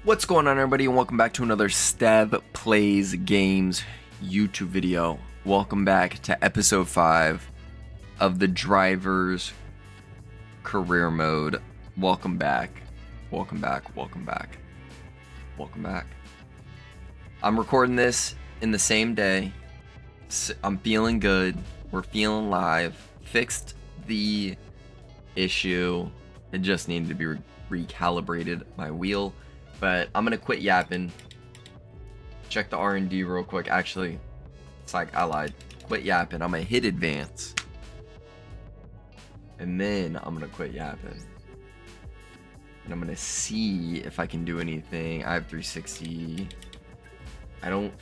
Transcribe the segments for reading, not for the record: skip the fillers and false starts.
What's going on, everybody, and welcome back to another Stev Plays Games YouTube video. Welcome back to episode 5 of the Drivers Career Mode. Welcome back. Welcome back. Welcome back. Welcome back. I'm recording this in the same day. I'm feeling good. We're feeling live. Fixed the issue. It just needed to be recalibrated, my wheel. But I'm gonna quit yapping. Check the R&D real quick. Actually, it's like I lied. Quit yapping. I'm gonna hit advance. And then I'm gonna quit yapping. And I'm gonna see if I can do anything. I have 360. I don't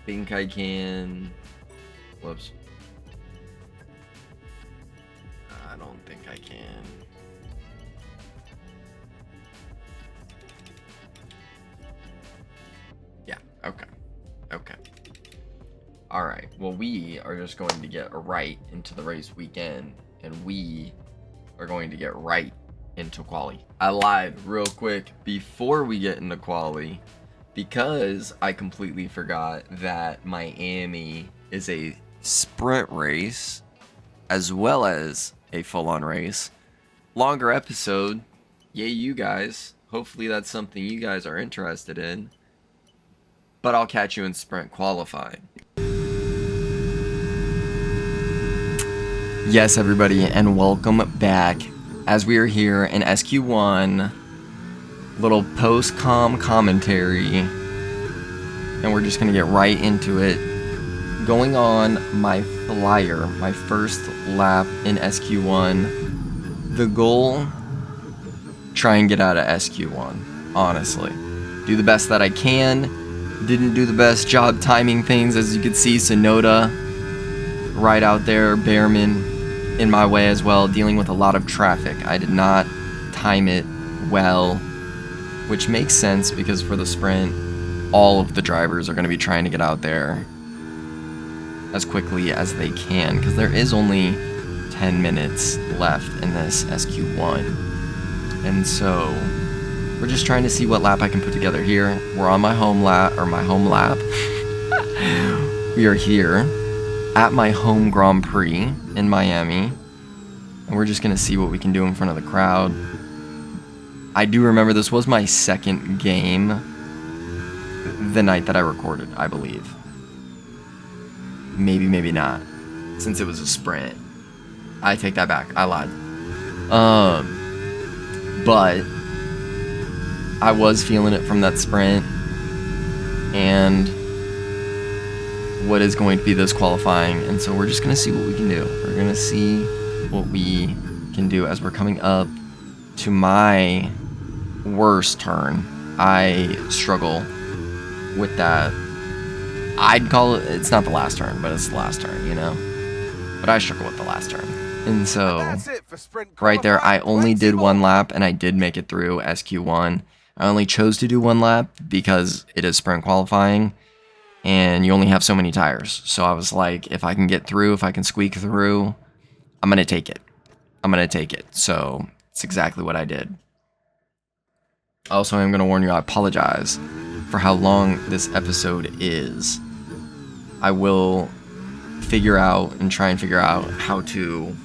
think I can. Whoops. I don't think I can. Okay. Alright, well, we are just going to get right into the race weekend, and we are going to get right into quali. I lied real quick before we get into quali, because I completely forgot that Miami is a sprint race, as well as a full-on race. Longer episode, yay you guys. Hopefully that's something you guys are interested in. But I'll catch you in sprint qualifying. Yes, everybody, and welcome back. As we are here in SQ1, little post-com commentary, and we're just gonna get right into it. Going on my flyer, my first lap in SQ1. The goal, try and get out of SQ1, honestly. Do the best that I can. Didn't do the best job timing things, as you can see. Sonoda right out there, Behrman in my way as well, dealing with a lot of traffic. I did not time it well, which makes sense because for the sprint, all of the drivers are going to be trying to get out there as quickly as they can, because there is only 10 minutes left in this SQ1. And so we're just trying to see what lap I can put together here. We're on my home lap, or my home lap. We are here at my home Grand Prix in Miami. And we're just gonna see what we can do in front of the crowd. I do remember this was my second game the night that I recorded, I believe. Maybe, maybe not. Since it was a sprint. I take that back. I lied. But I was feeling it from that sprint, and what is going to be this qualifying, and so we're just going to see what we can do. We're going to see what we can do as we're coming up to my worst turn. I struggle with that. I'd call it, it's not the last turn, but it's the last turn, you know? But I struggle with the last turn. And so, right there, I only did one lap, and I did make it through SQ1. I only chose to do one lap because it is sprint qualifying and you only have so many tires. So I was like, if I can get through, if I can squeak through, I'm going to take it. I'm going to take it. So it's exactly what I did. Also, I'm going to warn you, I apologize for how long this episode is. I will figure out and try and figure out how to,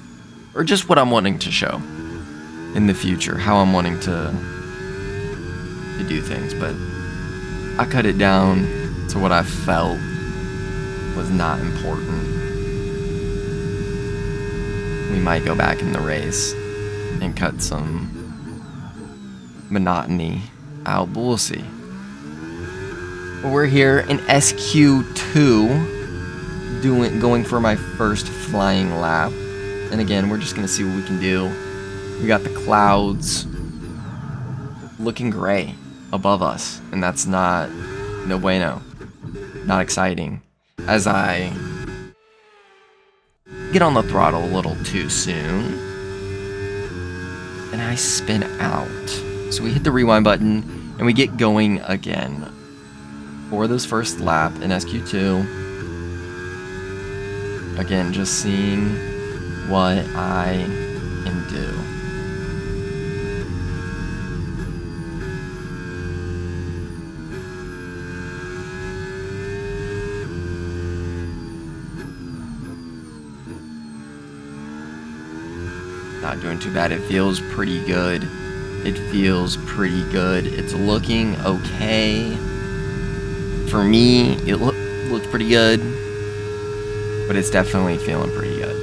or just what I'm wanting to show in the future, how I'm wanting to do things, but I cut it down to what I felt was not important. We might go back in the race and cut some monotony out, but we'll see. But we're here in SQ2 going for my first flying lap, and again, we're just gonna see what we can do. We got the clouds looking gray above us, and that's no bueno, not exciting, as I get on the throttle a little too soon and I spin out. So we hit the rewind button and we get going again for this first lap in SQ2. Again, just seeing what I can do. Not doing too bad. It feels pretty good. It feels pretty good. It's looking okay. For me, it looks pretty good. But it's definitely feeling pretty good.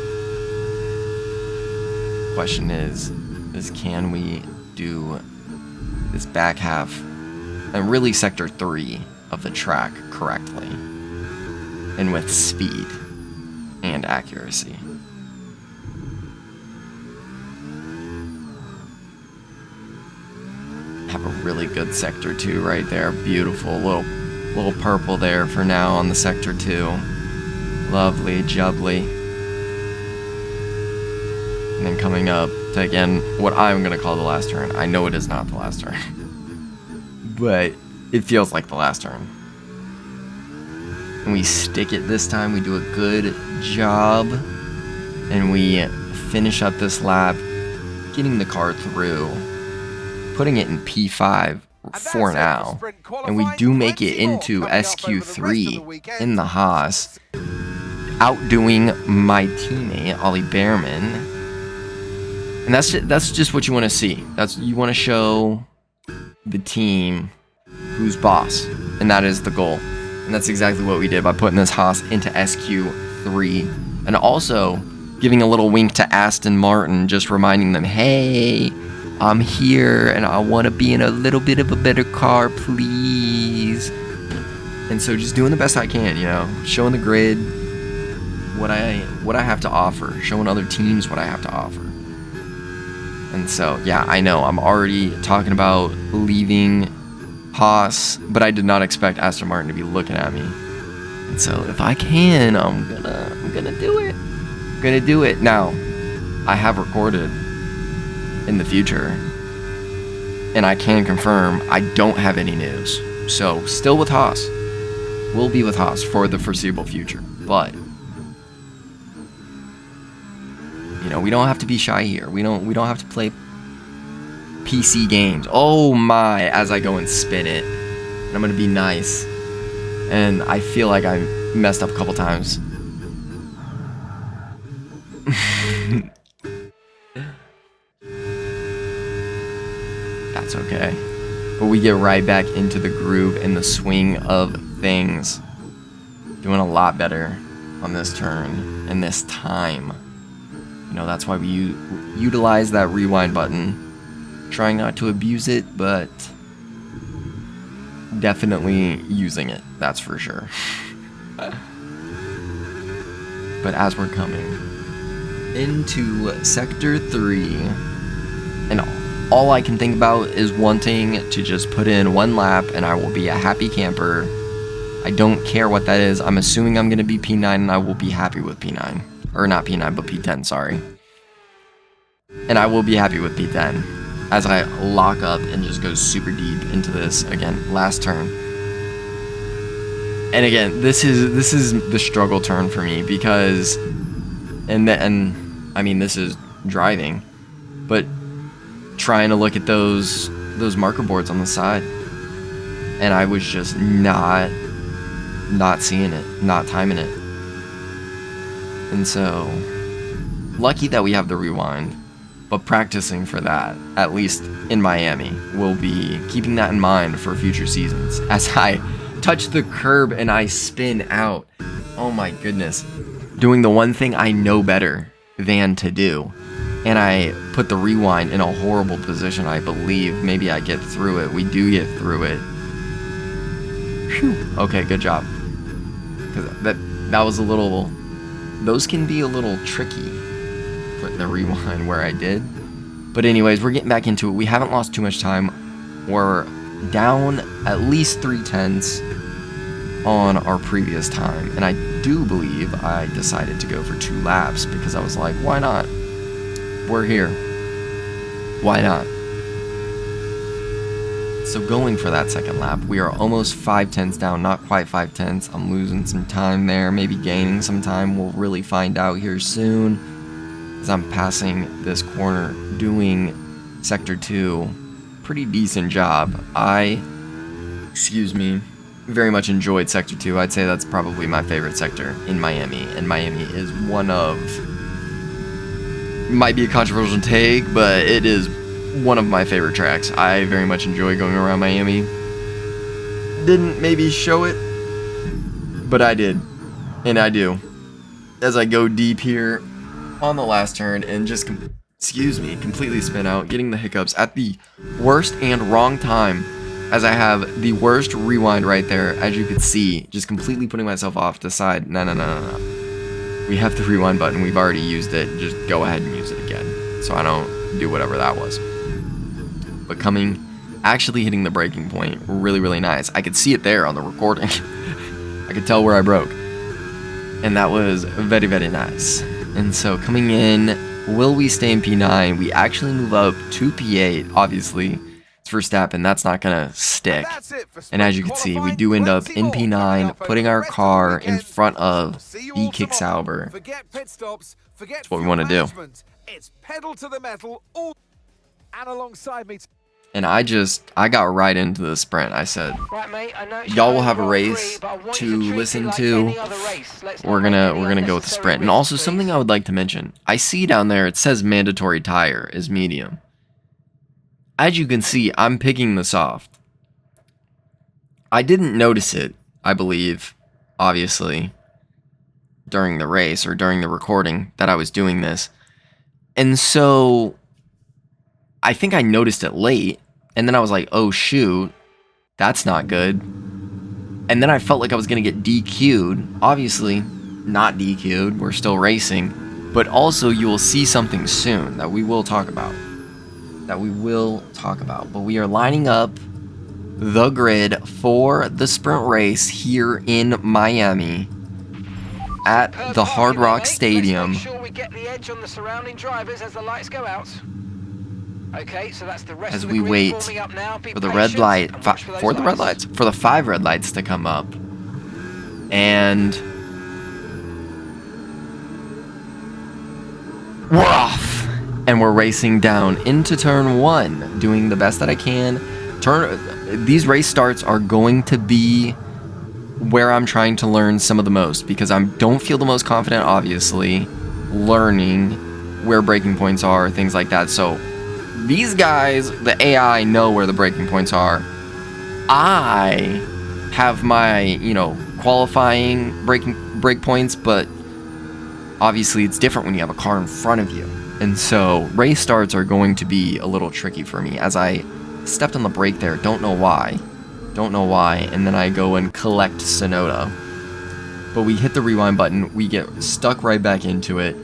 Question is can we do this back half and really sector 3 of the track correctly and with speed and accuracy? Have a really good sector 2 right there. Beautiful little purple there for now on the sector 2. Lovely jubbly. And then coming up to, again, what I'm going to call the last turn. I know it is not the last turn. But it feels like the last turn. And we stick it this time. We do a good job. And we finish up this lap, getting the car through, putting it in P5 for now. And we do make it into SQ3 in the Haas, outdoing my teammate, Ollie Behrman. And that's just what you want to see. You want to show the team who's boss, and that is the goal. And that's exactly what we did by putting this Haas into SQ3, and also giving a little wink to Aston Martin, just reminding them, hey, I'm here, and I want to be in a little bit of a better car, please. And so just doing the best I can, showing the grid what I have to offer, showing other teams what I have to offer. And so, yeah, I know I'm already talking about leaving Haas, but I did not expect Aston Martin to be looking at me. And so, if I can, I'm gonna do it. I'm gonna do it. Now, I have recorded in the future, and I can confirm I don't have any news. So, still with Haas. We'll be with Haas for the foreseeable future, but we don't have to be shy here. We don't have to play PC games. Oh my, as I go and spin it. And I'm going to be nice. And I feel like I messed up a couple times. That's okay. But we get right back into the groove and the swing of things. Doing a lot better on this turn and this time. That's why we utilize that rewind button. Trying not to abuse it, but definitely using it, that's for sure. But as we're coming into Sector 3, and all I can think about is wanting to just put in one lap and I will be a happy camper. I don't care what that is. I'm assuming I'm going to be P9 and I will be happy with P9. Or not P9, but P10, sorry. And I will be happy with P10 as I lock up and just go super deep into this, again, last turn. And again, this is the struggle turn for me because, and I mean, this is driving, but trying to look at those marker boards on the side, and I was just not seeing it, not timing it. And so, lucky that we have the rewind, but practicing for that, at least in Miami, we'll be keeping that in mind for future seasons. As I touch the curb and I spin out, oh my goodness, doing the one thing I know better than to do, and I put the rewind in a horrible position, I believe. Maybe I get through it. We do get through it. Whew. Okay, good job. Because that was a little... Those can be a little tricky, putting the rewind where I did. But anyways, we're getting back into it. We haven't lost too much time. We're down at least 3/10 on our previous time. And I do believe I decided to go for 2 laps because I was like, why not? We're here. Why not? So going for that second lap, we are almost 5/10 down, not quite 5/10. I'm losing some time there, maybe gaining some time. We'll really find out here soon as I'm passing this corner, doing Sector 2. Pretty decent job. Very much enjoyed Sector 2. I'd say that's probably my favorite sector in Miami, and Miami is one of Might be a controversial take, but it is one of my favorite tracks. I very much enjoy going around Miami. Didn't maybe show it, but I did, and I do. As I go deep here on the last turn and just, completely spin out, getting the hiccups at the worst and wrong time, as I have the worst rewind right there, as you could see, just completely putting myself off to the side. No. We have the rewind button. We've already used it. Just go ahead and use it again, so I don't do whatever that was. But actually hitting the breaking point, really nice. I could see it there on the recording. I could tell where I broke. And that was very nice. And so coming in, will we stay in P9? We actually move up to P8, obviously. It's Verstappen, that's not gonna stick. And as you can see, we do end up in P9, putting our car in front of the Kick Sauber. That's what we want to do. It's pedal to the metal, and alongside me. And I got right into the sprint. I said, y'all will have a race to listen to. We're gonna go with the sprint. And also something I would like to mention. I see down there it says mandatory tire is medium. As you can see, I'm picking the soft. I didn't notice it, I believe, obviously, during the race or during the recording that I was doing this. And so I think I noticed it late, and then I was like, oh shoot, that's not good. And then I felt like I was going to get DQ'd. Obviously, not DQ'd, we're still racing. But also, you will see something soon that we will talk about. But we are lining up the grid for the sprint race here in Miami at the Hard Rock Stadium. Let's make sure we get the edge on the surrounding drivers as the lights go out. Okay, so that's the rest as of we the wait for the red light, for the 5 red lights to come up. And we're off. And we're racing down into turn 1, doing the best that I can. These race starts are going to be where I'm trying to learn some of the most, because I don't feel the most confident, obviously, learning where braking points are, things like that. So these guys, the AI, know where the braking points are. I have my, qualifying brake points, but obviously it's different when you have a car in front of you. And so race starts are going to be a little tricky for me, as I stepped on the brake there, don't know why, and then I go and collect Sonoda. But we hit the rewind button, we get stuck right back into it,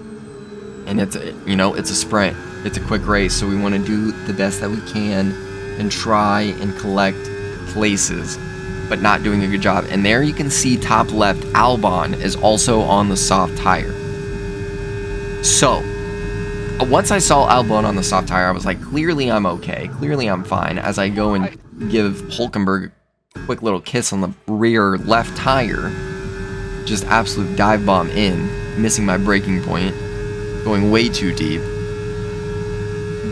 and it's a sprint, it's a quick race, so we want to do the best that we can and try and collect places, but not doing a good job. And there you can see top left, Albon is also on the soft tire. So once I saw Albon on the soft tire, I was like, clearly I'm okay. Clearly I'm fine. As I go and give Hulkenberg a quick little kiss on the rear left tire. Just absolute dive bomb in. Missing my braking point. Going way too deep.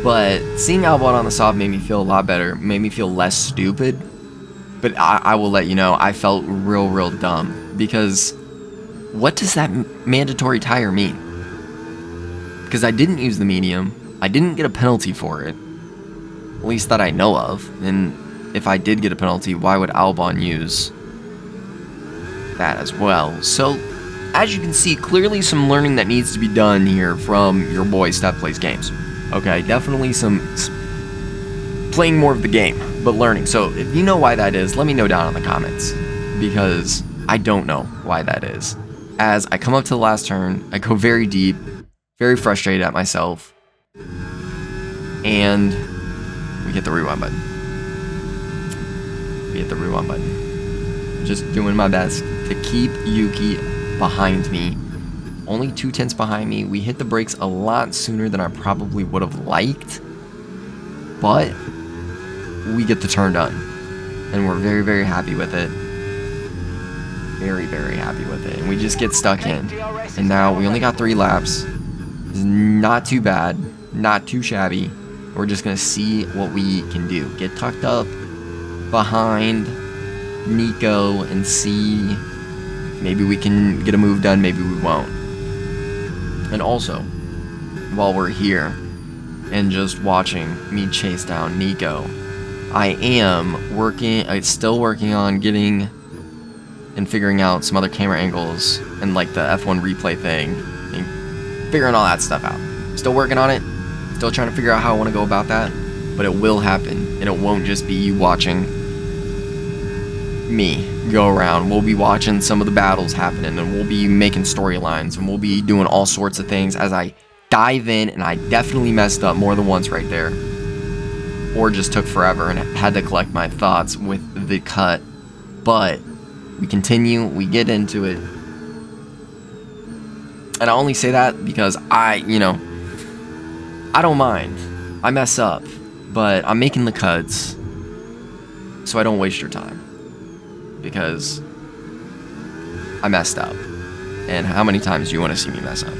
But seeing Albon on the soft made me feel a lot better. Made me feel less stupid. But I will let you know, I felt real dumb. Because what does that mandatory tire mean? Because I didn't use the medium, I didn't get a penalty for it, at least that I know of, and if I did get a penalty, why would Albon use that as well? So, as you can see, clearly some learning that needs to be done here from your boy Steph Plays Games. Okay, definitely some playing more of the game, but learning. So, if you know why that is, let me know down in the comments, because I don't know why that is. As I come up to the last turn, I go very deep, very frustrated at myself, and we hit the rewind button. Just doing my best to keep Yuki behind me. Only 2/10 behind me. We hit the brakes a lot sooner than I probably would have liked, but we get the turn done, and we're very happy with it. Very happy with it, and we just get stuck in. And now we only got 3 laps. Not too bad, not too shabby. We're just gonna see what we can do. Get tucked up behind Nico and see, maybe we can get a move done, maybe we won't. And also, while we're here and just watching me chase down Nico. I am still working on getting and figuring out some other camera angles and like the F1 replay thing and figuring all that stuff out. Still working on it, still trying to figure out how I want to go about that, but it will happen, and it won't just be you watching me go around. We'll be watching some of the battles happening, and we'll be making storylines, and we'll be doing all sorts of things as I dive in, and I definitely messed up more than once right there, or just took forever and had to collect my thoughts with the cut, but we continue, we get into it, and I only say that because I don't mind. I mess up, but I'm making the cuts so I don't waste your time, because I messed up. And how many times do you want to see me mess up?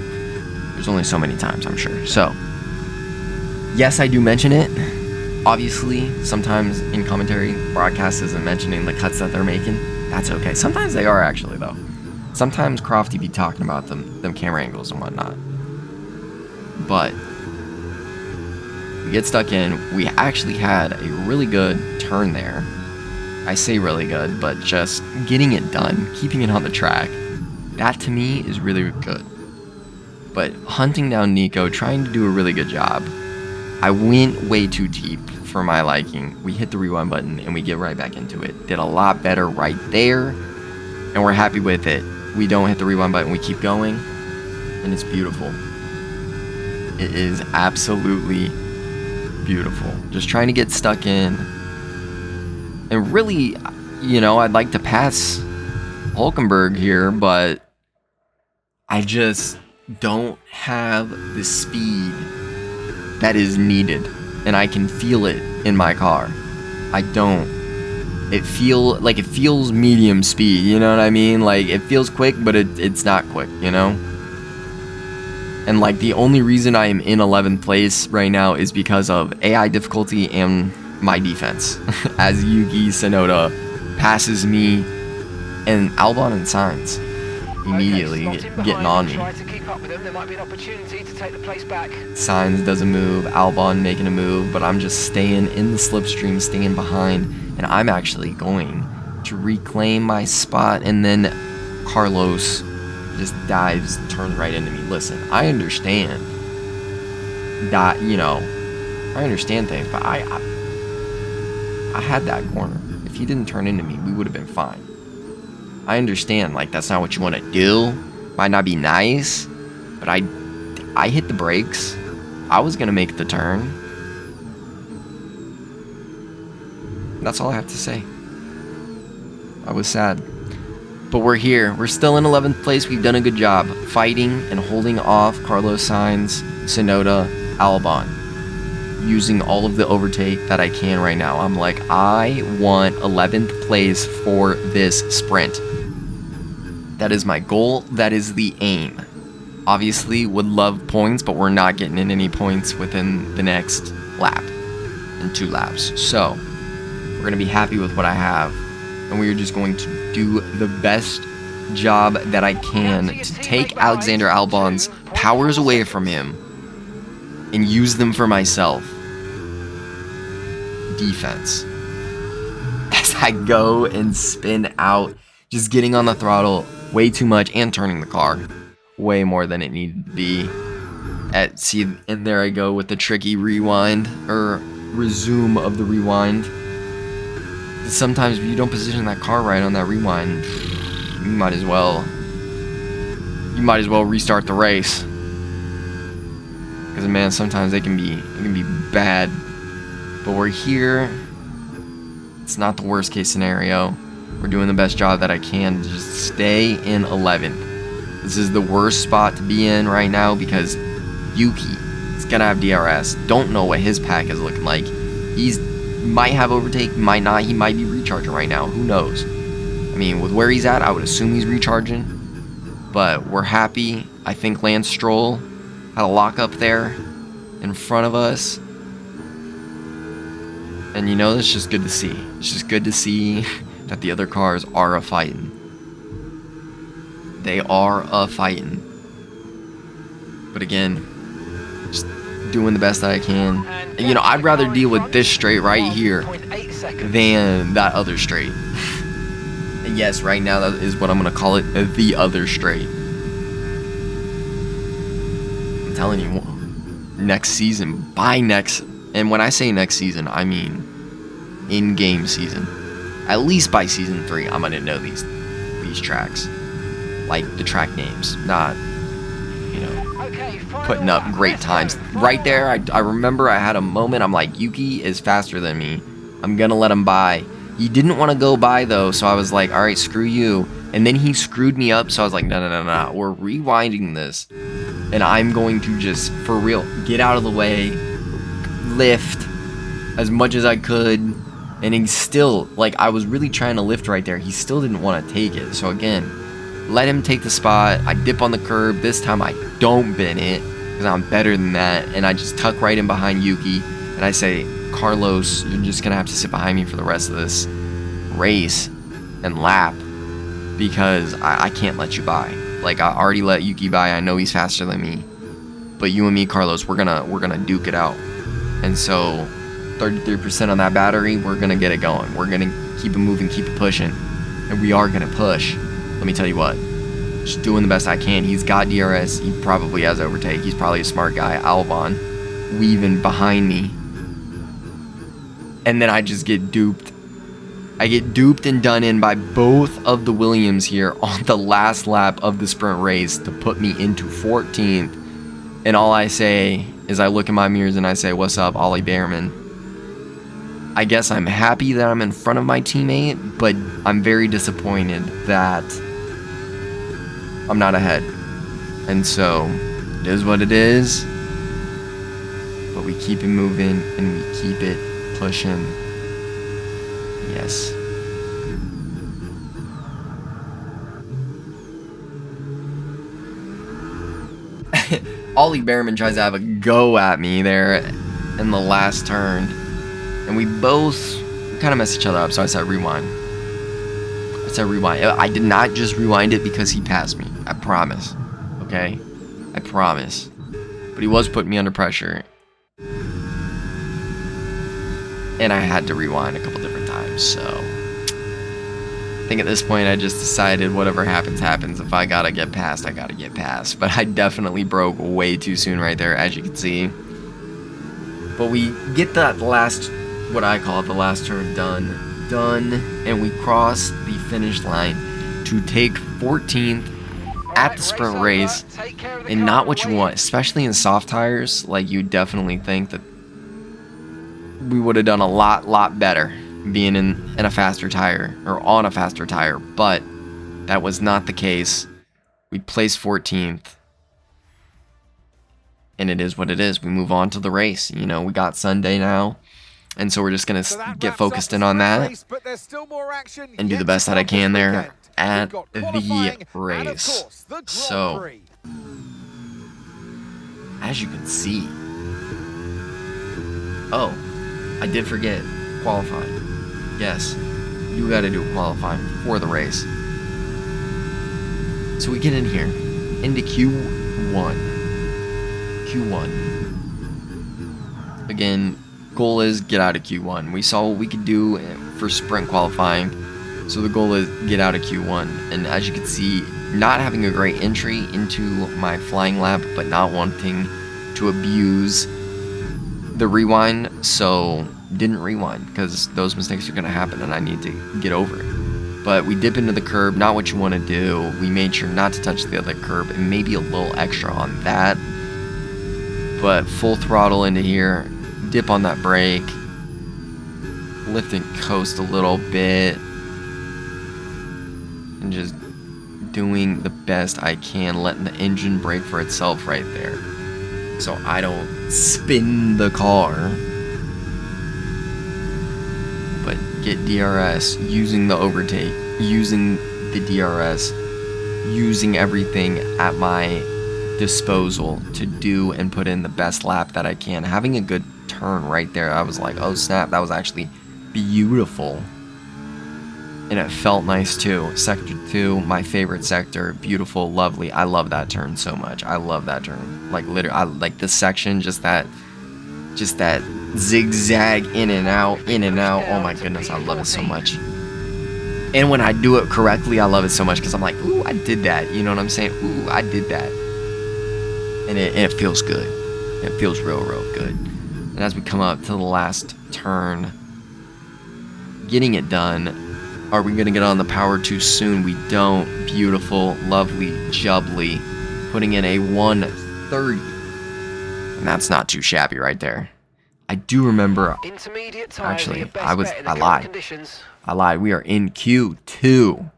There's only so many times, I'm sure. So, yes, I do mention it. Obviously, sometimes in commentary, broadcast isn't mentioning the cuts that they're making. That's okay. Sometimes they are, actually, though. Sometimes Crofty be talking about them camera angles and whatnot. But we get stuck in. We actually had a really good turn there. I say really good, but just getting it done, keeping it on the track, that to me is really good. But hunting down Nico, trying to do a really good job. I went way too deep for my liking. We hit the rewind button and we get right back into it. Did a lot better right there, and we're happy with it. We don't hit the rewind button, we keep going, and it's beautiful. It is absolutely beautiful. Just trying to get stuck in. And really, I'd like to pass Hulkenberg here, but I just don't have the speed that is needed, and I can feel it in my car. I don't. It feels medium speed, you know what I mean? Like, it feels quick, but it's not quick, And like, the only reason I am in 11th place right now is because of AI difficulty and my defense. As Yuki Tsunoda passes me and Albon and Sainz immediately getting on me. Try to keep up with them. There might be an opportunity to take the place back. Sainz doesn't move, Albon making a move, but I'm just staying in the slipstream, staying behind, and I'm actually going to reclaim my spot, and then Carlos just dives, turns right into me. Listen, I understand that, I understand things, but I had that corner. If he didn't turn into me, we would have been fine. I understand, like, that's not what you want to do. Might not be nice, but I hit the brakes. I was going to make the turn. That's all I have to say. I was sad. But we're here. We're still in 11th place. We've done a good job fighting and holding off Carlos Sainz, Tsunoda, Albon, using all of the overtake that I can right now. I'm like, I want 11th place for this sprint. That is my goal. That is the aim. Obviously, would love points, but we're not getting in any points within the next lap and 2 laps. So, we're going to be happy with what I have, and we are just going to do the best job that I can to take Alexander Albon's powers away from him and use them for myself. Defense. As I go and spin out, just getting on the throttle way too much and turning the car way more than it needed to be. And there I go with the tricky rewind, or resume of the rewind. Sometimes if you don't position that car right on that rewind, you might as well restart the race. Because man, sometimes it can be bad. But we're here. It's not the worst case scenario. We're doing the best job that I can to just stay in 11th. This is the worst spot to be in right now because Yuki is gonna have DRS. Don't know what his pack is looking like. He's might have overtake, might not. He might be recharging right now. Who knows? I mean, with where he's at, I would assume he's recharging. But we're happy. I think Lance Stroll had a lockup there in front of us. And it's just good to see. It's just good to see that the other cars are a-fighting. They are a-fighting. But again, doing the best that I can. And, you know, I'd rather deal with this straight right here than that other straight. And yes, right now that is what I'm gonna call it, the other straight. I'm telling you, next season, and when I say next season, I mean in-game season. At least by season 3, I'm gonna know these tracks, like the track names, not, you know, putting up great times. Right there, I remember I had a moment. I'm like, Yuki is faster than me. I'm gonna let him by. He didn't want to go by though, so I was like, all right, screw you. And then he screwed me up, so I was like, no, we're rewinding this, and I'm going to just, for real, get out of the way, lift as much as I could. And he still, like, I was really trying to lift right there. He still didn't want to take it. So again, let him take the spot. I dip on the curb. This time I don't bin it because I'm better than that. And I just tuck right in behind Yuki. And I say, Carlos, you're just going to have to sit behind me for the rest of this race and lap because I can't let you by. Like, I already let Yuki by. I know he's faster than me. But you and me, Carlos, we're gonna duke it out. And so 33% on that battery, we're gonna get it going. We're gonna keep it moving, keep it pushing, and we are gonna push. Let me tell you what, just doing the best I can. He's got DRS. He probably has overtake. He's probably a smart guy. Albon weaving behind me, and then I just get duped. I get duped and done in by both of the Williams here on the last lap of the sprint race to put me into 14th. And all I say is I look in my mirrors and I say, "What's up, Ollie Behrman?" I guess I'm happy that I'm in front of my teammate, but I'm very disappointed that I'm not ahead. And so, it is what it is. But we keep it moving and we keep it pushing. Yes. Ollie Behrman tries to have a go at me there in the last turn. And we both kind of messed each other up, so I said rewind. I did not just rewind it because he passed me. I promise. Okay? I promise. But he was putting me under pressure. And I had to rewind a couple different times, so I think at this point I just decided whatever happens, happens. If I gotta get past, I gotta get past. But I definitely broke way too soon right there, as you can see. But we get that last, what I call it, the last turn done, and we cross the finish line to take 14th at the sprint race, and not what you want, especially in soft tires. Like, you definitely think that we would have done a lot better being in a faster tire, or on a faster tire, but that was not the case. We placed 14th. And it is what it is. We move on to the race. You know, we got Sunday now. And so we're just going to get focused in on that and do the best that I can there at the race. So, as you can see, oh, I did forget qualifying. Yes, you got to do qualifying for the race. So we get in here into Q1. Again, goal is get out of Q1. We saw what we could do for sprint qualifying, so the goal is get out of Q1. And as you can see, not having a great entry into my flying lap, but not wanting to abuse the rewind, so didn't rewind because those mistakes are going to happen and I need to get over it. But we dip into the curb, not what you want to do. We made sure not to touch the other curb and maybe a little extra on that. But full throttle into here, dip on that brake, lift and coast a little bit, and just doing the best I can, letting the engine brake for itself right there, so I don't spin the car, but get DRS, using the overtake, using the DRS, using everything at my disposal to do and put in the best lap that I can. Having a good turn right there, I was like, oh snap, that was actually beautiful. and it felt nice too. Sector 2, my favorite sector. Beautiful, lovely. I love that turn so much. I love that turn. Like literally, I like this section. Just that zigzag in and out, in and out. Oh my goodness, I love it so much. And when I do it correctly, I love it so much because I'm like, ooh, I did that. You know what I'm saying? Ooh, I did that. And it feels good. It feels real good. And as we come up to the last turn, getting it done. Are we going to get on the power too soon? We don't. Beautiful, lovely, jubbly. Putting in a 130. And that's not too shabby right there. I do remember. Intermediate tires Actually, are your best I bet in the current lied. conditions. I lied. We are in Q2.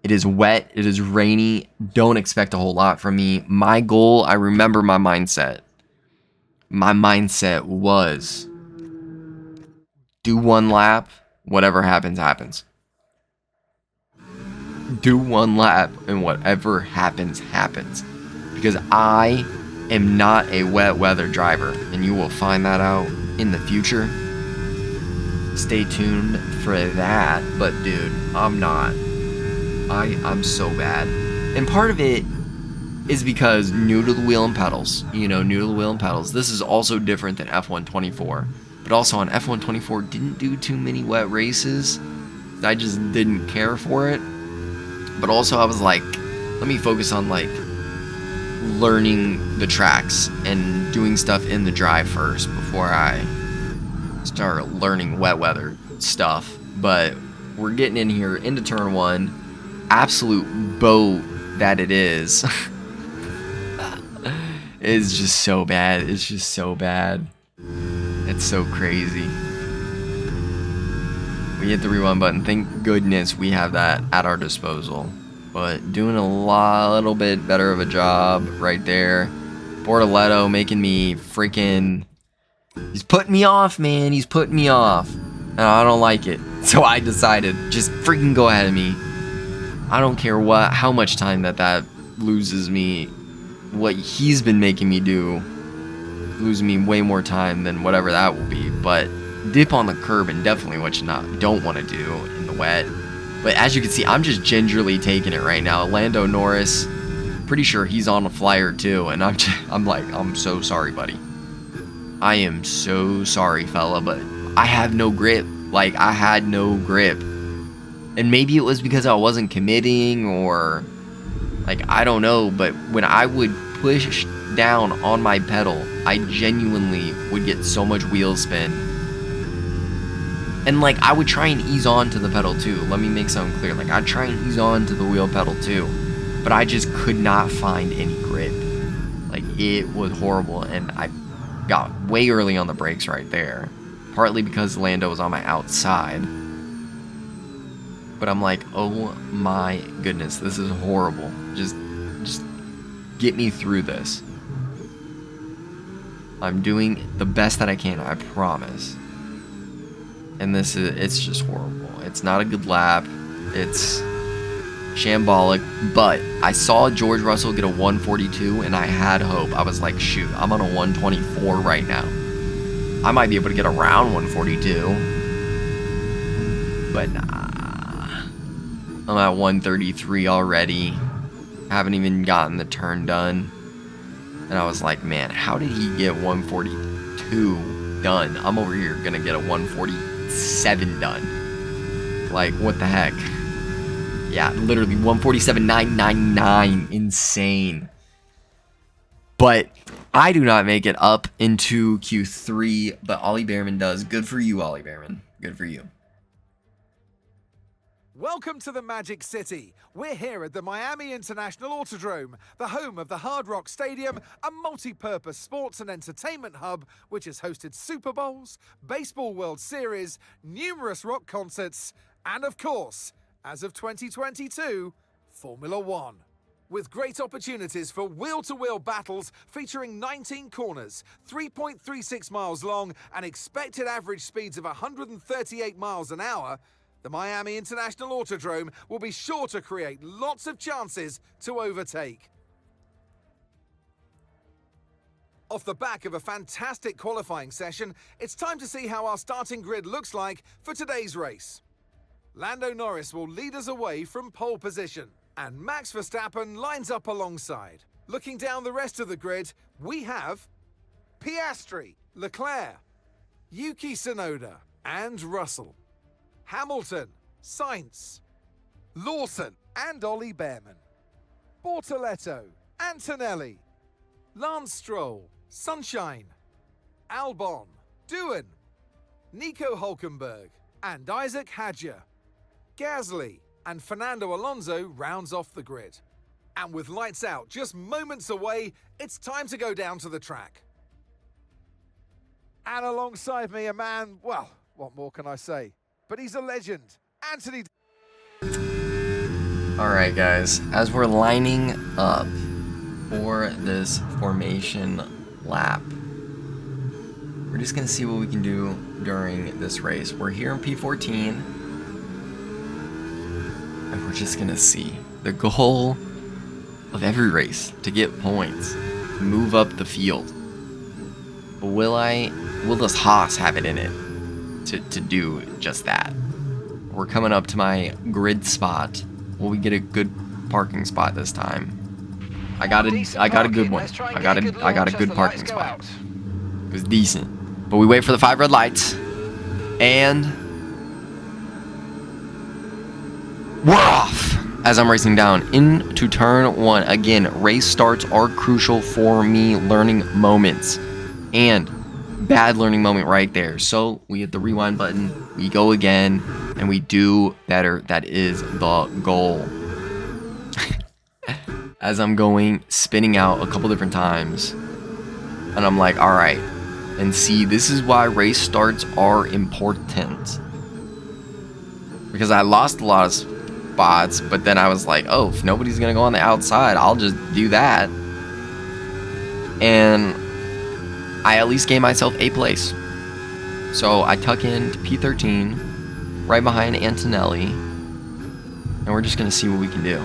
It is wet. It is rainy. Don't expect a whole lot from me. My goal, I remember my mindset. My mindset was do one lap. Whatever happens, happens. Do one lap, and whatever happens, happens. Because I am not a wet weather driver, and you will find that out in the future. Stay tuned for that. But dude, I'm not. I'm so bad. And part of it is because new to the wheel and pedals. You know, new to the wheel and pedals. This is also different than F124. But also on F124, didn't do too many wet races. I just didn't care for it. But also I was like, let me focus on like learning the tracks and doing stuff in the dry first before I start learning wet weather stuff. But we're getting in here into turn 1. Absolute boat that it is. It's just so bad. It's just so bad. It's so crazy. We hit the rewind button. Thank goodness we have that at our disposal. But doing a little bit better of a job right there. Bortoleto making me freaking... He's putting me off, man. He's putting me off. And I don't like it. So I decided, just freaking go ahead of me. I don't care how much time that loses me. What he's been making me do losing me way more time than whatever that will be. But dip on the curb and definitely what you don't want to do in the wet. But as you can see, I'm just gingerly taking it right now. Lando Norris, pretty sure he's on a flyer too, and I'm like, I'm so sorry, buddy. I am so sorry, fella, but I have no grip. Like, I had no grip. And maybe it was because I wasn't committing, or like, I don't know, but when I would push down on my pedal, I genuinely would get so much wheel spin. And like, I would try and ease on to the pedal too. Let me make something clear. Like, I'd try and ease on to the wheel pedal too, but I just could not find any grip. Like, it was horrible, and I got way early on the brakes right there. Partly because Lando was on my outside. But I'm like, oh my goodness, this is horrible. Just get me through this. I'm doing the best that I can, I promise. And it's just horrible. It's not a good lap. It's shambolic. But I saw George Russell get a 142, and I had hope. I was like, shoot, I'm on a 124 right now. I might be able to get around 142. But nah. I'm at 133 already. Haven't even gotten the turn done. And I was like, man, how did he get 142 done? I'm over here gonna get a 147 done. Like, what the heck? Yeah, literally 147.999. Insane. But I do not make it up into Q3, but Ollie Behrman does. Good for you, Ollie Behrman. Good for you. Welcome to the Magic City. We're here at the Miami International Autodrome, the home of the Hard Rock Stadium, a multi-purpose sports and entertainment hub which has hosted Super Bowls, Baseball World Series, numerous rock concerts, and of course, as of 2022, Formula One. With great opportunities for wheel-to-wheel battles featuring 19 corners, 3.36 miles long, and expected average speeds of 138 miles an hour, the Miami International Autodrome will be sure to create lots of chances to overtake. Off the back of a fantastic qualifying session, it's time to see how our starting grid looks like for today's race. Lando Norris will lead us away from pole position, and Max Verstappen lines up alongside. Looking down the rest of the grid, we have Piastri, Leclerc, Yuki Tsunoda, and Russell, Hamilton, Sainz, Lawson, and Ollie Behrman, Bortoletto, Antonelli, Lance Stroll, Sunshine, Albon, Doohan, Nico Hulkenberg, and Isaac Hadjar. Gasly and Fernando Alonso rounds off the grid. And with lights out just moments away, it's time to go down to the track. And alongside me, a man, well, what more can I say? But he's a legend, Anthony. Alright guys, as we're lining up for this formation lap, we're just going to see what we can do during this race. We're here in P14, and we're just going to see. The goal of every race to get points, move up the field. But will this Haas have it in it to do just that? We're coming up to my grid spot. Will we get a good parking spot this time? I got a good one. I got a good parking spot. It was decent. But we wait for the 5 red lights, and we're off as I'm racing down into turn 1. Again, race starts are crucial for me, learning moments, and bad learning moment right there. So we hit the rewind button, we go again, and we do better. That is the goal. As I'm going, spinning out a couple different times, and I'm like, all right. And see, this is why race starts are important, because I lost a lot of spots, but then I was like, oh, if nobody's gonna go on the outside, I'll just do that, and I at least gave myself a place. So I tuck in to P13, right behind Antonelli, and we're just gonna see what we can do.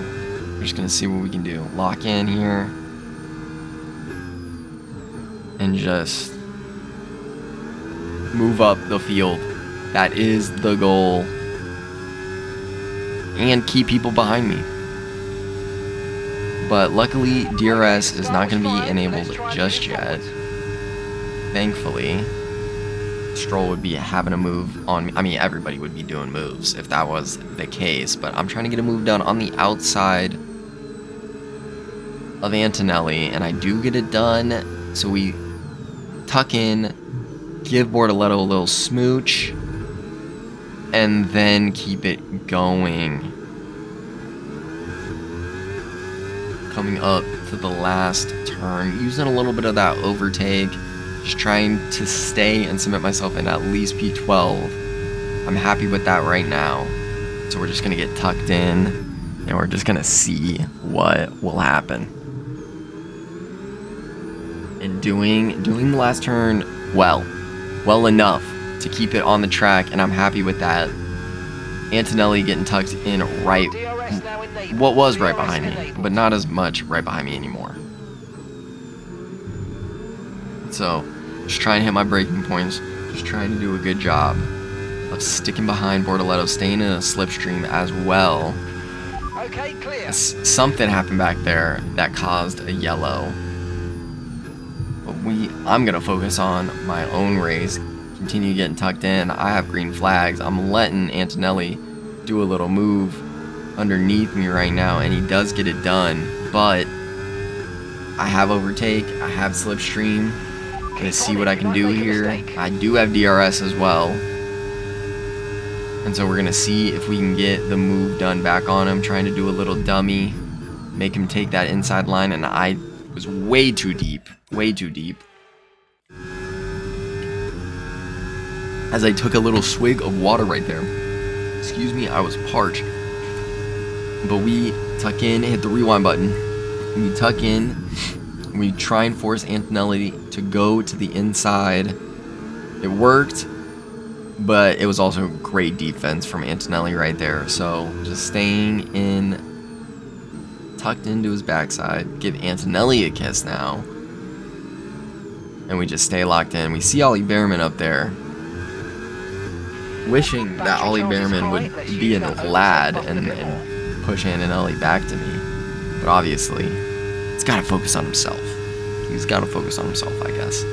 We're just gonna see what we can do. Lock in here, and just move up the field. That is the goal. And keep people behind me. But luckily, DRS is not going to be enabled just yet. Thankfully, Stroll would be having a move on me. I mean, everybody would be doing moves if that was the case. But I'm trying to get a move done on the outside of Antonelli, and I do get it done. So we tuck in, give Bortoletto a little smooch, and then keep it going. Coming up to the last turn, using a little bit of that overtake, just trying to stay and cement myself in at least P12. I'm happy with that right now. So we're just gonna get tucked in, and we're just gonna see what will happen. And doing the last turn well enough to keep it on the track, and I'm happy with that. Antonelli getting tucked in right, what was right behind me, but not as much right behind me anymore. So, just trying to hit my braking points, just trying to do a good job of sticking behind Bortoletto, staying in a slipstream as well. Okay, clear. Something happened back there that caused a yellow. But I'm gonna focus on my own race, continue getting tucked in. I have green flags. I'm letting Antonelli do a little move underneath me right now, and he does get it done. But I have overtake, I have slipstream. Gonna see what I can do here. I do have DRS as well, and so we're gonna see if we can get the move done back on him. Trying to do a little dummy, make him take that inside line, and I was way too deep. As I took a little swig of water right there. Excuse me, I was parched. But we tuck in, hit the rewind button. We tuck in, we try and force Antonelli to go to the inside. It worked, but it was also great defense from Antonelli right there. So just staying in, tucked into his backside, give Antonelli a kiss now. And we just stay locked in. We see Ollie Behrman up there. wishing that Ollie Behrman would be a lad and push Antonelli back to me. But obviously, he's got to focus on himself. He's got to focus on himself, I guess.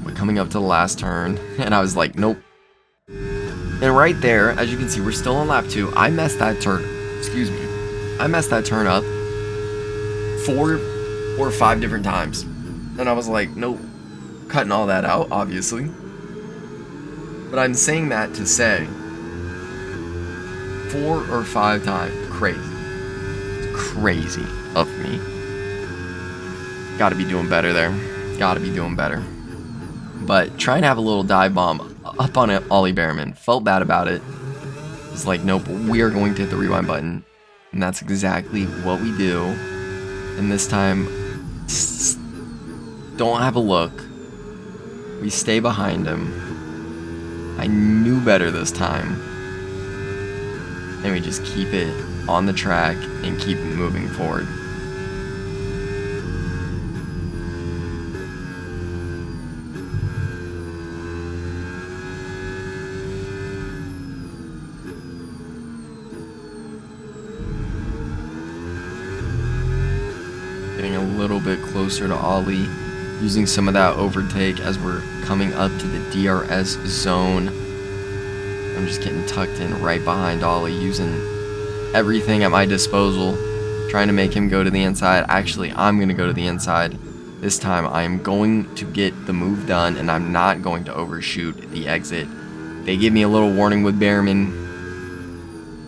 We're coming up to the last turn, and I was like, nope. And right there, as you can see, we're still on lap 2. I messed that turn. Excuse me. I messed that turn up 4 or 5 different times. And I was like, nope. Cutting all that out, obviously. But I'm saying that to say 4 or 5 times. Crazy. It's crazy of me. Gotta be doing better there. Gotta be doing better. But trying to have a little dive bomb up on Ollie Behrman. Felt bad about it. It's like, nope, we are going to hit the rewind button. And that's exactly what we do. And this time, don't have a look. We stay behind him. I knew better this time. And we just keep it on the track and keep moving forward. Getting a little bit closer to Ollie, using some of that overtake as we're coming up to the DRS zone. I'm just getting tucked in right behind Ollie, using everything at my disposal, trying to make him go to the inside. Actually, I'm going to go to the inside. This time I am going to get the move done, and I'm not going to overshoot the exit. They give me a little warning with Behrman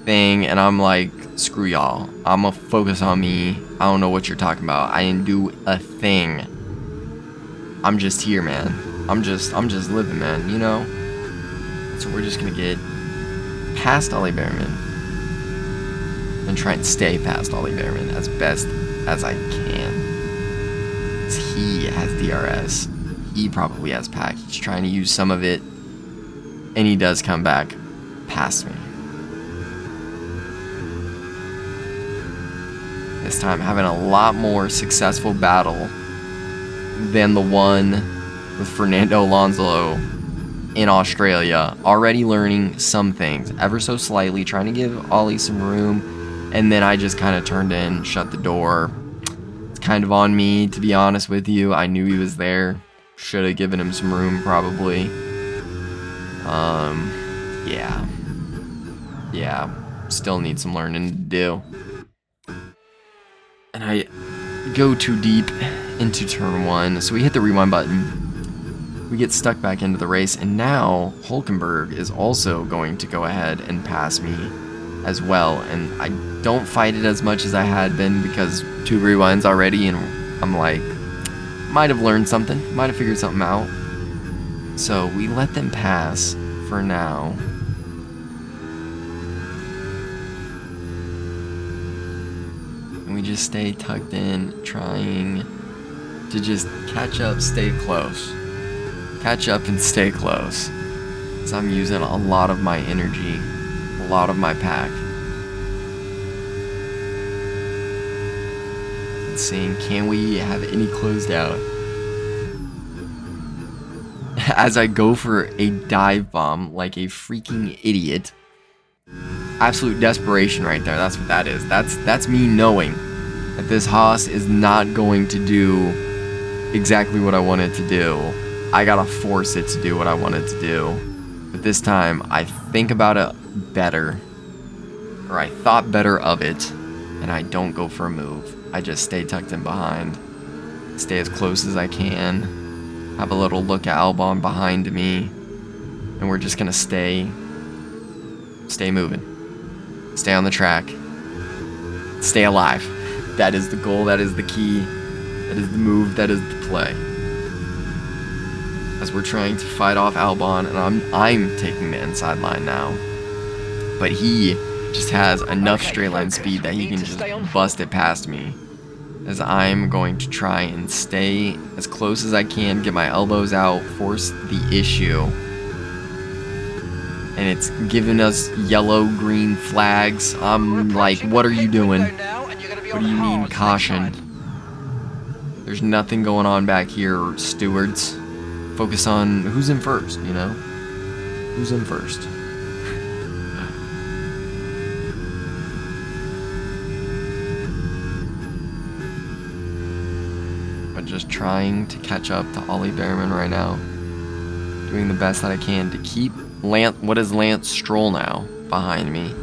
thing, and I'm like, screw y'all. I'm going to focus on me. I don't know what you're talking about. I didn't do a thing. I'm just here, man. I'm just living, man, you know? So we're just gonna get past Ollie Behrman and try and stay past Ollie Behrman as best as I can. 'Cause he has DRS. He probably has pack. He's trying to use some of it, and he does come back past me. This time having a lot more successful battle than the one with Fernando Alonso in Australia. Already learning some things, ever so slightly, trying to give Ollie some room, and then I just kind of turned in, shut the door. It's kind of on me, to be honest with you. I knew he was there. Should have given him some room, probably. Yeah. Still need some learning to do. And I go too deep into turn 1, so we hit the rewind button. We get stuck back into the race, and now Hulkenberg is also going to go ahead and pass me as well. And I don't fight it as much as I had been because 2 rewinds already, and I'm like, might have learned something, might have figured something out. So we let them pass for now. And we just stay tucked in, trying to just catch up, stay close. Catch up and stay close. Because I'm using a lot of my energy, a lot of my pack. And seeing, can we have any closed out? As I go for a dive bomb like a freaking idiot. Absolute desperation right there. That's what that is. That's me knowing that this Haas is not going to do exactly what I want it to do. I gotta force it to do what I want it to do. But this time, I think about it better. Or I thought better of it. And I don't go for a move. I just stay tucked in behind. Stay as close as I can. Have a little look at Albon behind me. And we're just gonna stay moving. Stay on the track. Stay alive. That is the goal, that is the key. That is the move, that is the play. As we're trying to fight off Albon, and I'm taking the inside line now. But he just has enough straight line speed that he can just bust it past me. As I'm going to try and stay as close as I can, get my elbows out, force the issue. And it's giving us yellow, green flags. I'm like, what are you doing? What do you mean, caution? There's nothing going on back here, stewards. Focus on who's in first, you know? Who's in first? But just trying to catch up to Ollie Behrman right now. Doing the best that I can to keep what is Lance Stroll now behind me.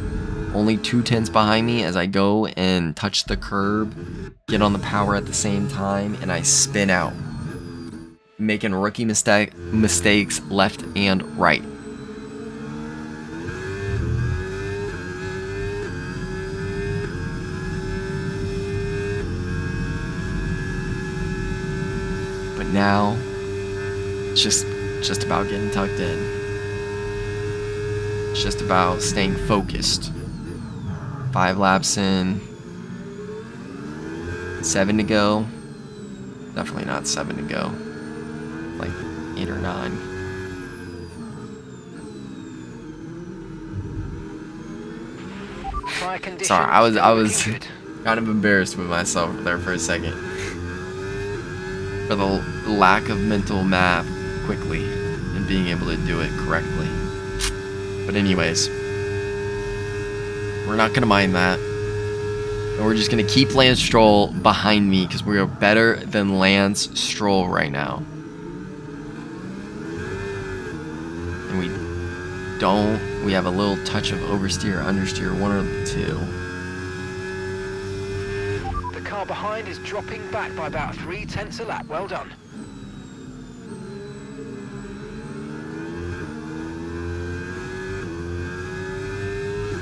Only 2/10 behind me as I go and touch the curb, get on the power at the same time, and I spin out. Making rookie mistakes left and right. But now, it's just about getting tucked in. It's just about staying focused. 5 laps in. 7 to go. Definitely not 7 to go. Like 8 or 9. Sorry, I was kind of embarrassed with myself there for a second. For the lack of mental math quickly and being able to do it correctly. But anyways, we're not going to mind that. And we're just going to keep Lance Stroll behind me because we are better than Lance Stroll right now. And we have a little touch of oversteer, understeer, one or the two. The car behind is dropping back by about 3/10 a lap. Well done.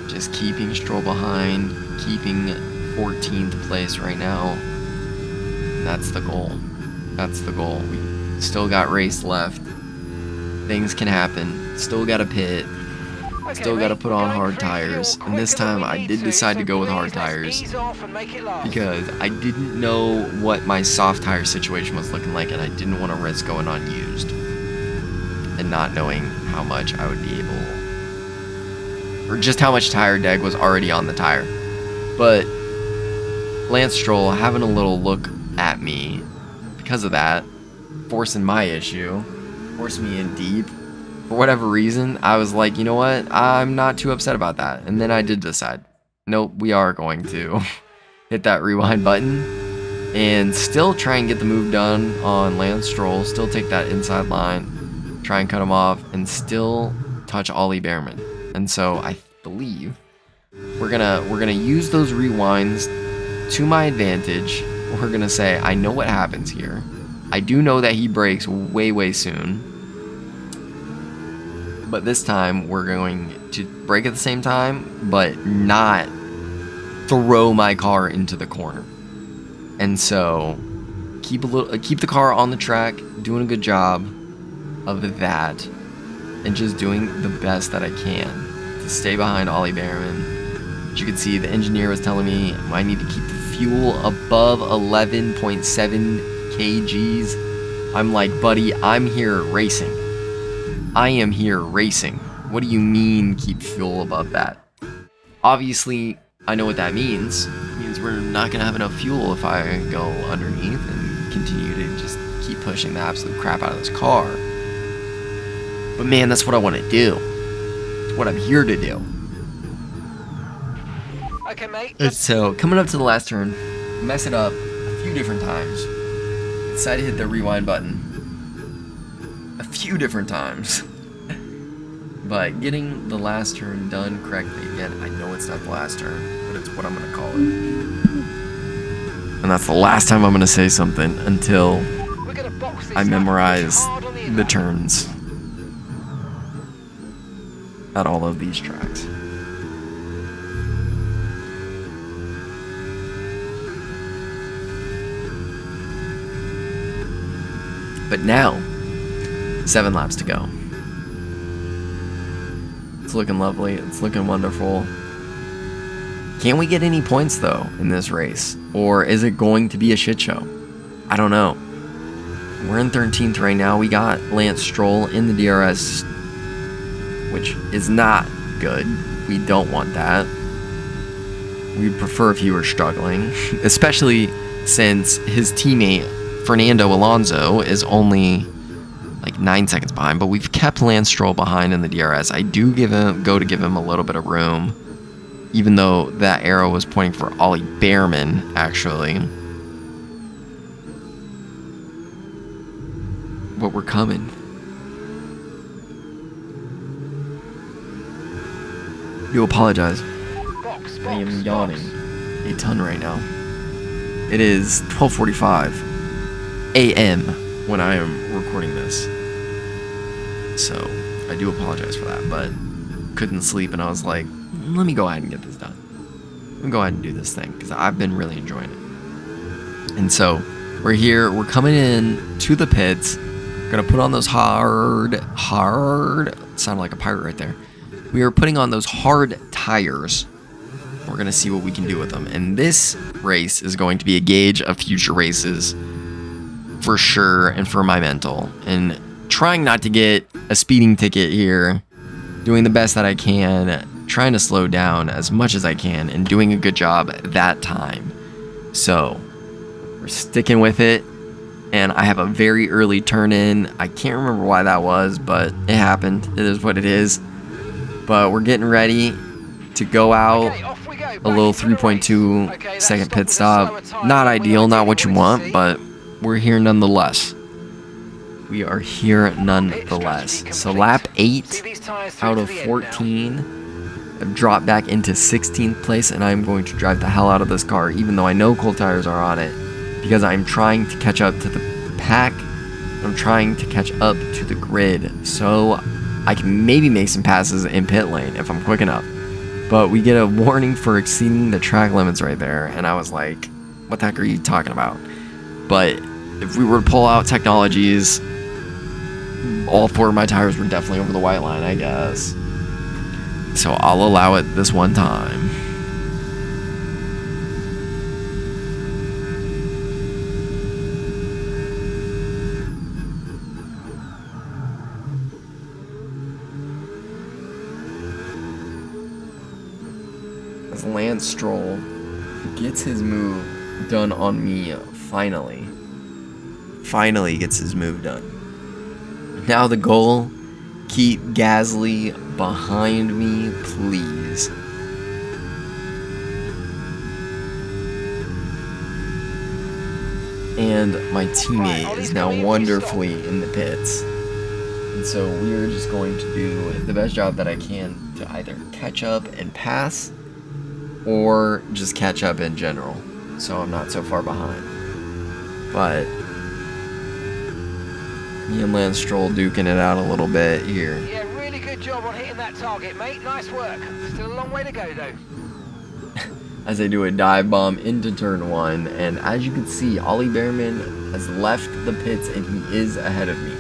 Just keeping Stroll behind, keeping 14th place right now. That's the goal. That's the goal. We still got race left. Things can happen. Still got to pit. Still got to put on hard tires. And this time I did decide to go with hard tires because I didn't know what my soft tire situation was looking like, and I didn't want to risk going unused and not knowing how much I would be able, or just how much tire deg was already on the tire. But Lance Stroll having a little look at me because of that, forcing my issue, forcing me in deep. For whatever reason, I was like, you know what? I'm not too upset about that. And then I did decide, nope, we are going to hit that rewind button and still try and get the move done on Lance Stroll, still take that inside line, try and cut him off, and still touch Ollie Behrman. And so I believe we're gonna use those rewinds to my advantage. We're gonna say, I know what happens here. I do know that he brakes way soon. But this time we're going to brake at the same time, but not throw my car into the corner. And so keep the car on the track, doing a good job of that, and just doing the best that I can to stay behind Ollie Behrman. As you can see, the engineer was telling me I need to keep the fuel above 11.7 kgs. I'm like, buddy, I'm here racing. I am here racing. What do you mean keep fuel above that? Obviously, I know what that means. It means we're not gonna have enough fuel if I go underneath and continue to just keep pushing the absolute crap out of this car. But man, that's what I want to do. It's what I'm here to do. Okay, mate. So, coming up to the last turn, mess it up a few different times. Decided to hit the rewind button a few different times. But getting the last turn done correctly, again, I know it's not the last turn, but it's what I'm going to call it. And that's the last time I'm going to say something until I memorize the turns at all of these tracks. But now, 7 laps to go. It's looking lovely. It's looking wonderful. Can we get any points, though, in this race? Or is it going to be a shit show? I don't know. We're in 13th right now. We got Lance Stroll in the DRS, which is not good. We don't want that. We'd prefer if he were struggling, especially since his teammate Fernando Alonso is only like like 9 seconds behind, but we've kept Lance Stroll behind in the DRS. I do give him a little bit of room, even though that arrow was pointing for Ollie Behrman, actually. But we're coming. Do apologize. I am yawning a ton right now. It is 12:45 a.m. when I am recording this. So, I do apologize for that, but couldn't sleep and I was like, let me go ahead and get this done. Let me go ahead and do this thing because I've been really enjoying it. And so, we're here, we're coming in to the pits. Gonna put on those hard, sounded like a pirate right there. We are putting on those hard tires. We're gonna see what we can do with them. And this race is going to be a gauge of future races for sure, and for my mental. And trying not to get a speeding ticket here, doing the best that I can, trying to slow down as much as I can, and doing a good job that time. So, we're sticking with it. And I have a very early turn in. I can't remember why that was, but it happened. It is what it is. But we're getting ready to go out. A little 3.2 second pit stop. Not ideal, not what you want, but we're here nonetheless. We are here nonetheless. So lap 8 out of 14. I've dropped back into 16th place, and I'm going to drive the hell out of this car, even though I know cold tires are on it. Because I'm trying to catch up to the pack. I'm trying to catch up to the grid. So I can maybe make some passes in pit lane if I'm quick enough. But we get a warning for exceeding the track limits right there. And I was like, what the heck are you talking about? But if we were to pull out technologies, all 4 of my tires were definitely over the white line, I guess. So I'll allow it this one time. As Lance Stroll gets his move done on me, finally. Finally gets his move done. Now the goal, keep Gasly behind me, please. And my teammate is now wonderfully in the pits. And so we are just going to do the best job that I can to either catch up and pass, or just catch up in general, so I'm not so far behind. But me and Lance Stroll duking it out a little bit here. Yeah, really good job on hitting that target, mate. Nice work. Still a long way to go, though. As I do a dive bomb into turn 1, and as you can see, Ollie Behrman has left the pits and he is ahead of me.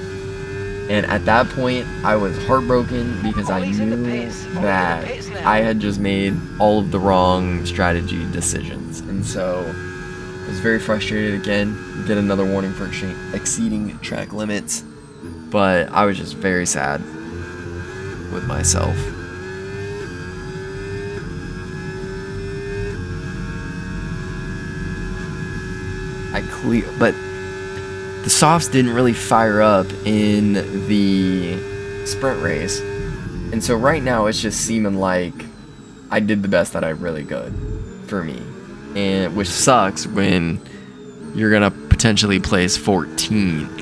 And at that point, I was heartbroken because I knew that I had just made all of the wrong strategy decisions. And so I was very frustrated again, get another warning for exceeding track limits. But I was just very sad with myself. But the softs didn't really fire up in the sprint race. And so right now it's just seeming like I did the best that I really could for me. And which sucks when you're going to potentially place 14th.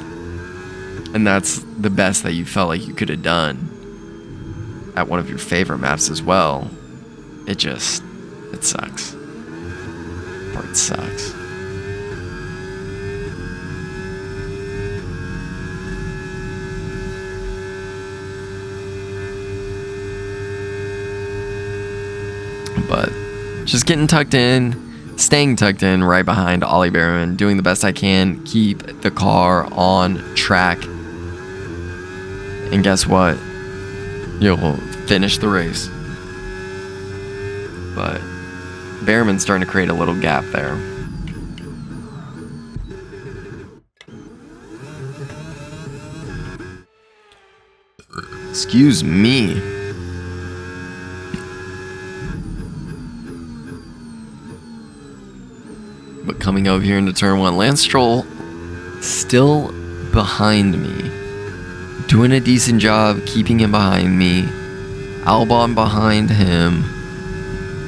And that's the best that you felt like you could have done at one of your favorite maps as well. It sucks. Part sucks. But just getting tucked in, staying tucked in right behind Ollie Behrman, doing the best I can, keep the car on track. And guess what? You'll finish the race. But Behrman's starting to create a little gap there. Excuse me. But coming over here into turn 1, Lance Stroll still behind me. doing a decent job keeping him behind me. Albon behind him.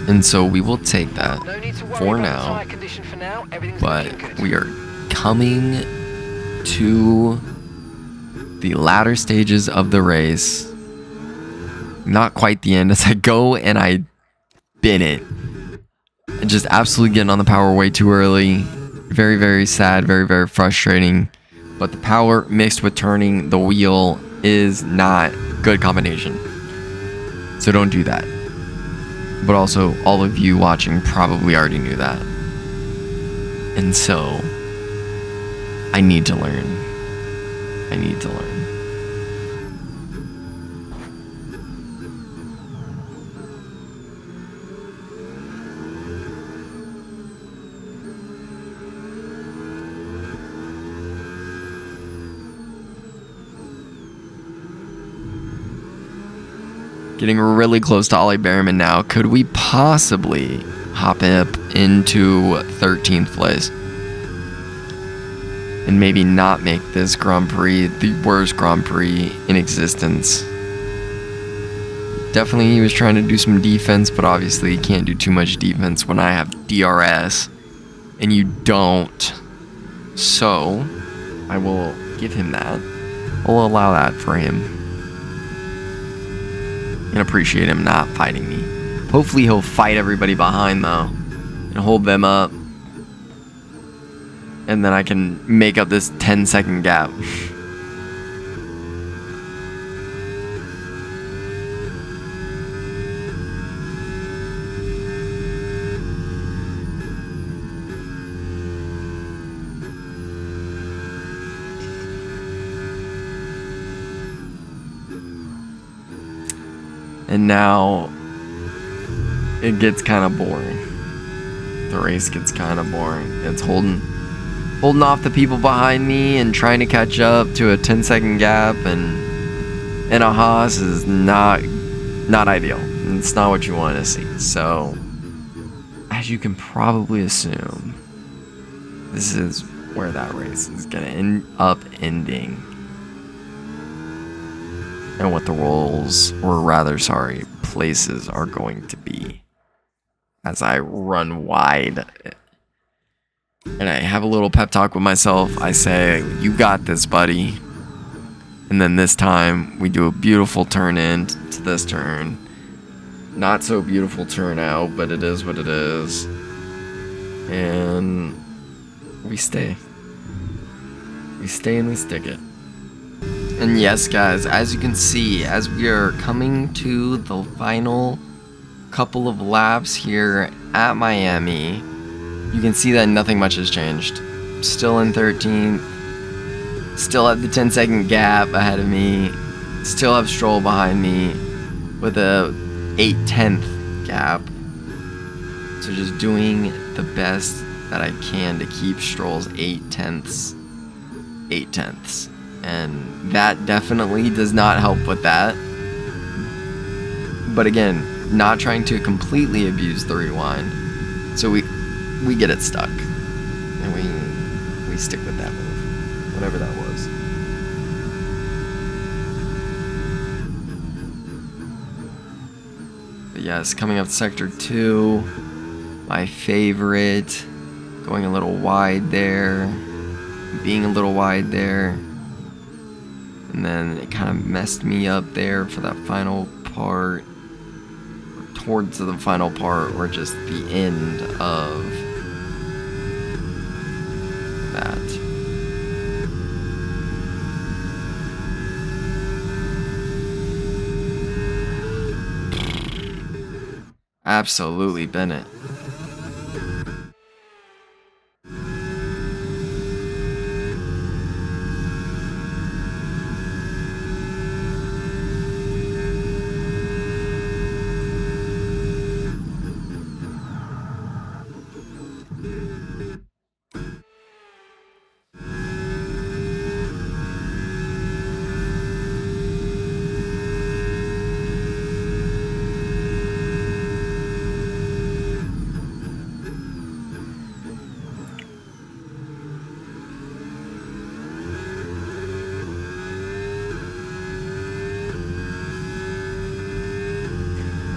And so we will take that No need to worry for about the now. tyre condition for now. Everything's But looking good. we are coming to the latter stages of the race. Not quite the end as I go and I bin it. And just absolutely getting on the power way too early. Very, very sad. Very, very frustrating. But the power mixed with turning the wheel is not good combination. So don't do that. But also, all of you watching probably already knew that. And so, I need to learn. I need to learn. Getting really close to Ollie Behrman now. Could we possibly hop up into 13th place? And maybe not make this Grand Prix the worst Grand Prix in existence. Definitely he was trying to do some defense, but obviously you can't do too much defense when I have DRS and you don't. So, I will give him that. I'll allow that for him. And appreciate him not fighting me. Hopefully he'll fight everybody behind though and hold them up. And then I can make up this 10-second gap. And now it gets kind of boring. The race gets kind of boring. It's holding off the people behind me and trying to catch up to a 10-second gap, and a Haas is not ideal. It's not what you want to see. So, as you can probably assume, this is where that race is going to end up ending. And what the roles, or rather, sorry, places are going to be as I run wide. And I have a little pep talk with myself. I say, you got this, buddy. And then this time, we do a beautiful turn in to this turn. Not so beautiful turn out, but it is what it is. And we stay. We stay and we stick it. And yes, guys, as you can see, as we are coming to the final couple of laps here at Miami, you can see that nothing much has changed. Still in 13th, still at the 10-second gap ahead of me, still have Stroll behind me with a 8/10th gap. So just doing the best that I can to keep Stroll's 8/10ths. And that definitely does not help with that. But again, not trying to completely abuse the rewind. So we get it stuck. And we stick with that move. Whatever that was. But yes, coming up Sector 2. My favorite. Going a little wide there. Being a little wide there. And then it kind of messed me up there for that final part. Towards the final part, or just the end of that. Absolutely, Bennett.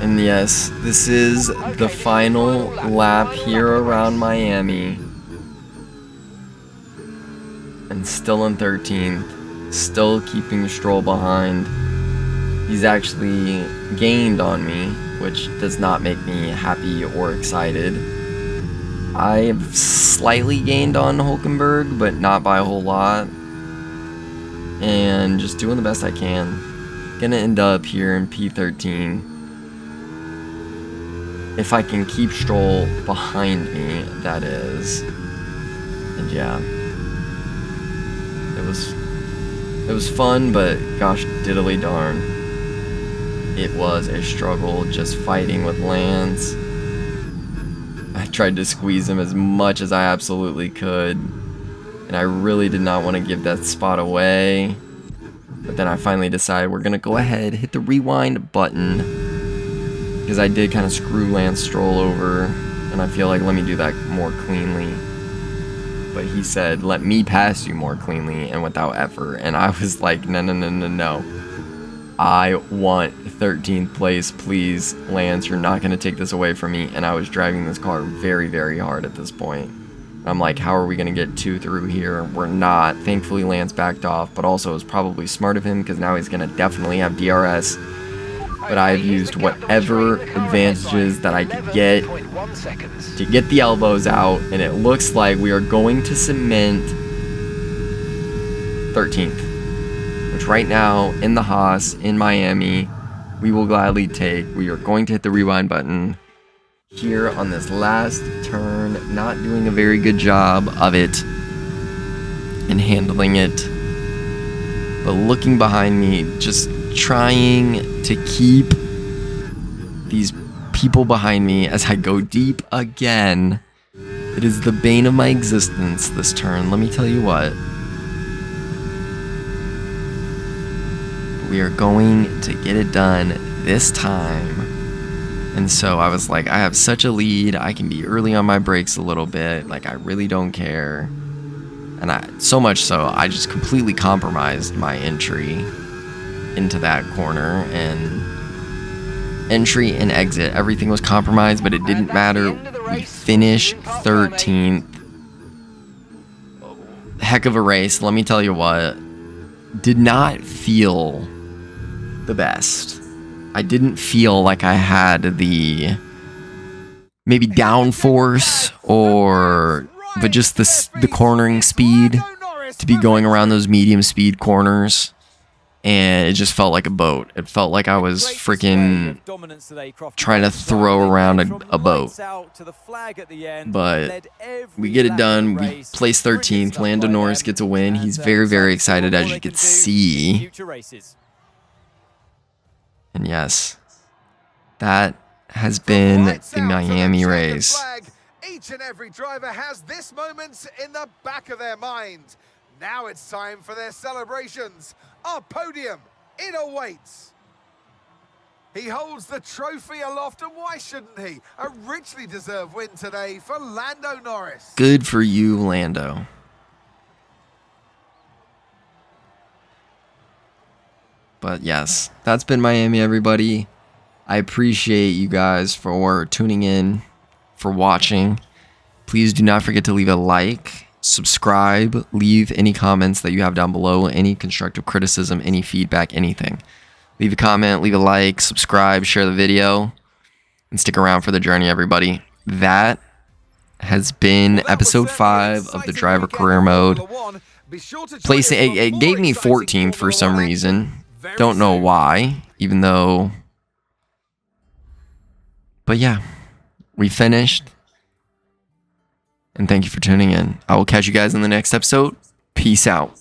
And yes, this is the final lap here around Miami. And still in 13th, still keeping Stroll behind. He's actually gained on me, which does not make me happy or excited. I've slightly gained on Hulkenberg, but not by a whole lot. And just doing the best I can. Gonna end up here in P13. If I can keep Stroll behind me, that is. And yeah. It was fun, but gosh diddly darn. It was a struggle just fighting with Lance. I tried to squeeze him as much as I absolutely could. And I really did not want to give that spot away. But then I finally decided we're going to go ahead, hit the rewind button. Because I did kind of screw Lance Stroll over. And I feel like, let me do that more cleanly. But he said, let me pass you more cleanly and without effort. And I was like, no, no, no, no, no. I want 13th place, please. Lance, you're not going to take this away from me. And I was driving this car very, very hard at this point. I'm like, how are we going to get 2 through here? We're not. Thankfully, Lance backed off, but also it was probably smart of him because now he's going to definitely have DRS. But I've used whatever advantages that I could get to get the elbows out, and it looks like we are going to cement 13th, which right now in the Haas in Miami, we will gladly take. We are going to hit the rewind button here on this last turn, not doing a very good job of it and handling it, but looking behind me, just trying to keep these people behind me as I go deep again. It is the bane of my existence this turn, let me tell you what. We are going to get it done this time. And so I was like, I have such a lead, I can be early on my brakes a little bit, like I really don't care. And so much so, I just completely compromised my entry into that corner, and entry and exit, everything was compromised, but it didn't matter. We finished 13th. Heck of a race, let me tell you what. Did not feel the best. I didn't feel like I had the maybe downforce but just the cornering speed to be going around those medium speed corners. And it just felt like a boat. It felt like I was freaking trying to throw around a boat. But we get it done. We place 13th. Lando Norris gets a win. He's very, very excited, as you can see. And yes, that has been the Miami race. Each and every driver has this moment in the back of their mind. Now it's time for their celebrations. Our podium, it awaits. He holds the trophy aloft, and why shouldn't he? A richly deserved win today for Lando Norris. Good for you, Lando. But yes, that's been Miami, everybody. I appreciate you guys for tuning in, for watching. Please do not forget to leave a like, subscribe, leave any comments that you have down below, any constructive criticism, any feedback, anything. Leave a comment, leave a like, subscribe, share the video, and stick around for the journey, everybody. That has been episode 5 of the driver career mode. Placing, it gave me 14th for some reason. Don't know why, even though... But yeah, we finished. And thank you for tuning in. I will catch you guys in the next episode. Peace out.